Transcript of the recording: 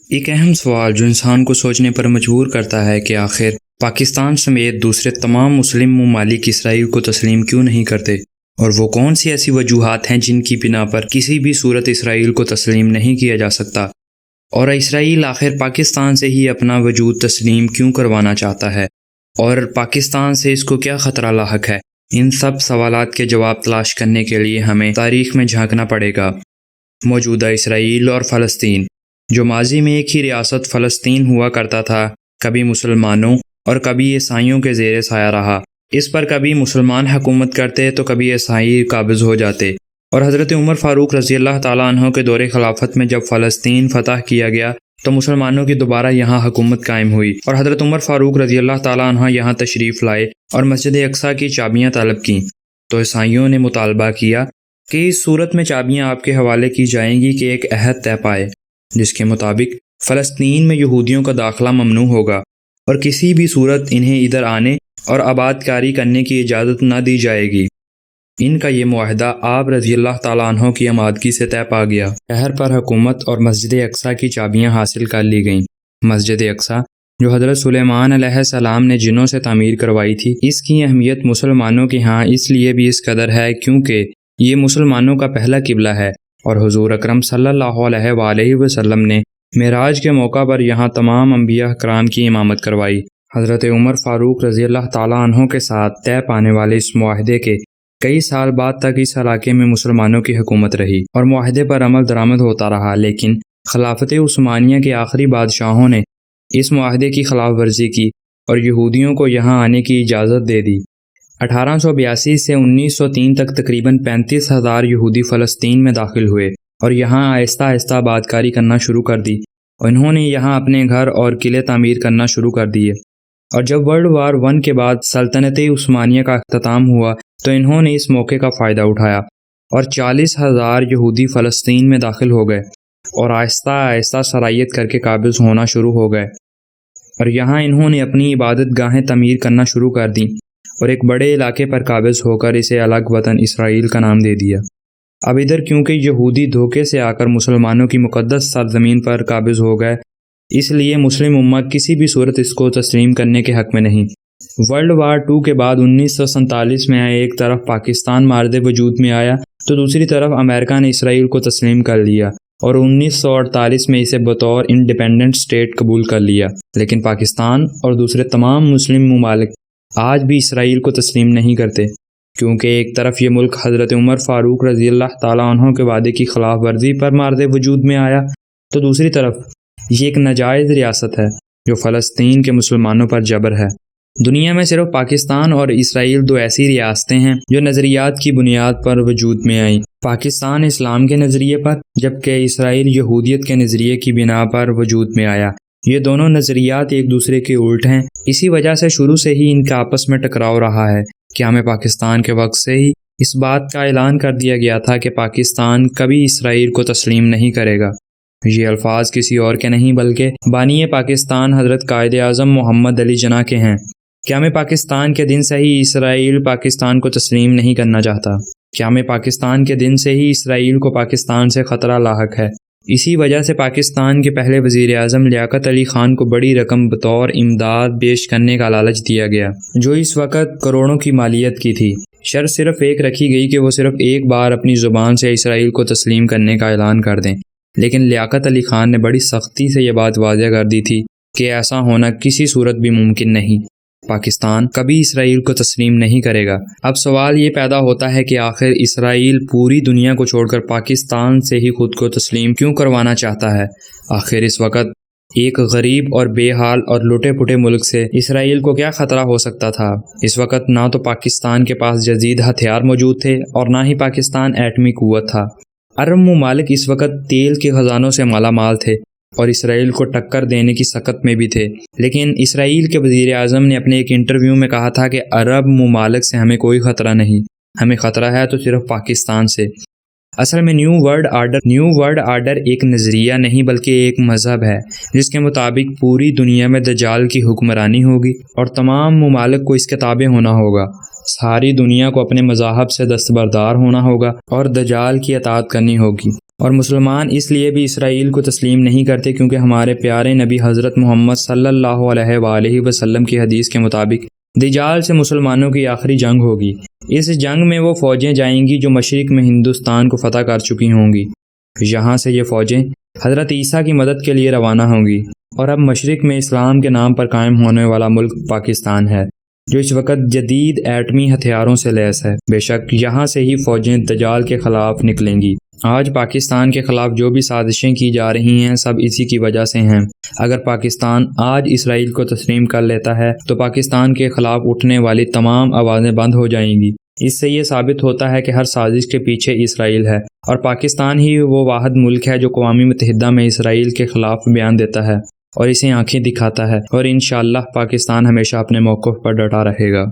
ایک اہم سوال جو انسان کو سوچنے پر مجبور کرتا ہے کہ آخر پاکستان سمیت دوسرے تمام مسلم ممالک اسرائیل کو تسلیم کیوں نہیں کرتے، اور وہ کون سی ایسی وجوہات ہیں جن کی بنا پر کسی بھی صورت اسرائیل کو تسلیم نہیں کیا جا سکتا، اور اسرائیل آخر پاکستان سے ہی اپنا وجود تسلیم کیوں کروانا چاہتا ہے، اور پاکستان سے اس کو کیا خطرہ لاحق ہے۔ ان سب سوالات کے جواب تلاش کرنے کے لیے ہمیں تاریخ میں جھانکنا پڑے گا۔ موجودہ اسرائیل اور فلسطین، جو ماضی میں ایک ہی ریاست فلسطین ہوا کرتا تھا، کبھی مسلمانوں اور کبھی عیسائیوں کے زیر سایہ رہا۔ اس پر کبھی مسلمان حکومت کرتے تو کبھی عیسائی قابض ہو جاتے، اور حضرت عمر فاروق رضی اللہ تعالیٰ عنہ کے دور خلافت میں جب فلسطین فتح کیا گیا تو مسلمانوں کی دوبارہ یہاں حکومت قائم ہوئی، اور حضرت عمر فاروق رضی اللہ تعالیٰ عنہ یہاں تشریف لائے اور مسجد اقصیٰ کی چابیاں طلب کیں، تو عیسائیوں نے مطالبہ کیا کہ اس صورت میں چابیاں آپ کے حوالے کی جائیں گی کہ ایک عہد طے پائے جس کے مطابق فلسطین میں یہودیوں کا داخلہ ممنوع ہوگا، اور کسی بھی صورت انہیں ادھر آنے اور آباد کاری کرنے کی اجازت نہ دی جائے گی۔ ان کا یہ معاہدہ آپ رضی اللہ تعالیٰ عنہ کی آمادگی سے طے پا گیا۔ شہر پر حکومت اور مسجد اقصیٰ کی چابیاں حاصل کر لی گئیں۔ مسجد اقصیٰ جو حضرت سلیمان علیہ السلام نے جنوں سے تعمیر کروائی تھی، اس کی اہمیت مسلمانوں کے ہاں اس لیے بھی اس قدر ہے کیونکہ یہ مسلمانوں کا پہلا قبلہ ہے، اور حضور اکرم صلی اللہ علیہ وآلہ وسلم نے معراج کے موقع پر یہاں تمام انبیاء کرام کی امامت کروائی۔ حضرت عمر فاروق رضی اللہ تعالیٰ عنہ کے ساتھ طے پانے والے اس معاہدے کے کئی سال بعد تک اس علاقے میں مسلمانوں کی حکومت رہی اور معاہدے پر عمل درآمد ہوتا رہا، لیکن خلافت عثمانیہ کے آخری بادشاہوں نے اس معاہدے کی خلاف ورزی کی اور یہودیوں کو یہاں آنے کی اجازت دے دی۔ 1882 سے 1903 تک تقریباً 35,000 یہودی فلسطین میں داخل ہوئے اور یہاں آہستہ آہستہ آباد کاری کرنا شروع کر دی، اور انہوں نے یہاں اپنے گھر اور قلعے تعمیر کرنا شروع کر دیے۔ اور جب ورلڈ وار 1 کے بعد سلطنت عثمانیہ کا اختتام ہوا تو انہوں نے اس موقع کا فائدہ اٹھایا اور 40,000 یہودی فلسطین میں داخل ہو گئے اور آہستہ آہستہ سرایت کر کے قابض ہونا شروع ہو گئے، اور یہاں انہوں نے اپنی عبادت گاہیں تعمیر کرنا شروع کر دیں اور ایک بڑے علاقے پر قابض ہو کر اسے الگ وطن اسرائیل کا نام دے دیا۔ اب ادھر کیونکہ یہودی دھوکے سے آ کر مسلمانوں کی مقدس سرزمین پر قابض ہو گئے، اس لیے مسلم امت کسی بھی صورت اس کو تسلیم کرنے کے حق میں نہیں۔ ورلڈ وار 2 کے بعد 1947 میں ایک طرف پاکستان مارد وجود میں آیا تو دوسری طرف امریکہ نے اسرائیل کو تسلیم کر لیا اور 1948 میں اسے بطور انڈیپینڈنٹ اسٹیٹ قبول کر لیا، لیکن پاکستان اور دوسرے تمام مسلم ممالک آج بھی اسرائیل کو تسلیم نہیں کرتے، کیونکہ ایک طرف یہ ملک حضرت عمر فاروق رضی اللہ تعالیٰ عنہ کے وعدے کی خلاف ورزی پر مارد وجود میں آیا، تو دوسری طرف یہ ایک ناجائز ریاست ہے جو فلسطین کے مسلمانوں پر جبر ہے۔ دنیا میں صرف پاکستان اور اسرائیل دو ایسی ریاستیں ہیں جو نظریات کی بنیاد پر وجود میں آئیں، پاکستان اسلام کے نظریے پر جبکہ اسرائیل یہودیت کے نظریے کی بنا پر وجود میں آیا۔ یہ دونوں نظریات ایک دوسرے کے الٹ ہیں، اسی وجہ سے شروع سے ہی ان کا آپس میں ٹکراؤ رہا ہے۔ قیام پاکستان کے وقت سے ہی اس بات کا اعلان کر دیا گیا تھا کہ پاکستان کبھی اسرائیل کو تسلیم نہیں کرے گا۔ یہ الفاظ کسی اور کے نہیں بلکہ بانی پاکستان حضرت قائد اعظم محمد علی جناح کے ہیں۔ قیام پاکستان کے دن سے ہی اسرائیل پاکستان کو تسلیم نہیں کرنا چاہتا۔ قیام پاکستان کے دن سے ہی اسرائیل کو پاکستان سے خطرہ لاحق ہے۔ اسی وجہ سے پاکستان کے پہلے وزیر اعظم لیاقت علی خان کو بڑی رقم بطور امداد پیش کرنے کا لالچ دیا گیا، جو اس وقت کروڑوں کی مالیت کی تھی۔ شرط صرف ایک رکھی گئی کہ وہ صرف ایک بار اپنی زبان سے اسرائیل کو تسلیم کرنے کا اعلان کر دیں، لیکن لیاقت علی خان نے بڑی سختی سے یہ بات واضح کر دی تھی کہ ایسا ہونا کسی صورت بھی ممکن نہیں۔ پاکستان کبھی اسرائیل کو تسلیم نہیں کرے گا۔ اب سوال یہ پیدا ہوتا ہے کہ آخر اسرائیل پوری دنیا کو چھوڑ کر پاکستان سے ہی خود کو تسلیم کیوں کروانا چاہتا ہے؟ آخر اس وقت ایک غریب اور بے حال اور لٹے پٹے ملک سے اسرائیل کو کیا خطرہ ہو سکتا تھا؟ اس وقت نہ تو پاکستان کے پاس جدید ہتھیار موجود تھے اور نہ ہی پاکستان ایٹمی قوت تھا۔ عرب ممالک اس وقت تیل کے خزانوں سے مالا مال تھے اور اسرائیل کو ٹکر دینے کی سخت میں بھی تھے، لیکن اسرائیل کے وزیر اعظم نے اپنے ایک انٹرویو میں کہا تھا کہ عرب ممالک سے ہمیں کوئی خطرہ نہیں، ہمیں خطرہ ہے تو صرف پاکستان سے۔ اصل میں نیو ورلڈ آرڈر ایک نظریہ نہیں بلکہ ایک مذہب ہے جس کے مطابق پوری دنیا میں دجال کی حکمرانی ہوگی اور تمام ممالک کو اس کے تابع ہونا ہوگا، ساری دنیا کو اپنے مذاہب سے دستبردار ہونا ہوگا اور دجال کی اطاعت کرنی ہوگی۔ اور مسلمان اس لیے بھی اسرائیل کو تسلیم نہیں کرتے کیونکہ ہمارے پیارے نبی حضرت محمد صلی اللہ علیہ وآلہ وسلم کی حدیث کے مطابق دجال سے مسلمانوں کی آخری جنگ ہوگی۔ اس جنگ میں وہ فوجیں جائیں گی جو مشرق میں ہندوستان کو فتح کر چکی ہوں گی۔ یہاں سے یہ فوجیں حضرت عیسیٰ کی مدد کے لیے روانہ ہوں گی، اور اب مشرق میں اسلام کے نام پر قائم ہونے والا ملک پاکستان ہے جو اس وقت جدید ایٹمی ہتھیاروں سے لیس ہے۔ بے شک یہاں سے ہی فوجیں دجال کے خلاف نکلیں گی۔ آج پاکستان کے خلاف جو بھی سازشیں کی جا رہی ہیں سب اسی کی وجہ سے ہیں۔ اگر پاکستان آج اسرائیل کو تسلیم کر لیتا ہے تو پاکستان کے خلاف اٹھنے والی تمام آوازیں بند ہو جائیں گی۔ اس سے یہ ثابت ہوتا ہے کہ ہر سازش کے پیچھے اسرائیل ہے، اور پاکستان ہی وہ واحد ملک ہے جو اقوام متحدہ میں اسرائیل کے خلاف بیان دیتا ہے اور اسے آنکھیں دکھاتا ہے، اور انشاءاللہ پاکستان ہمیشہ اپنے موقف پر ڈٹا رہے گا۔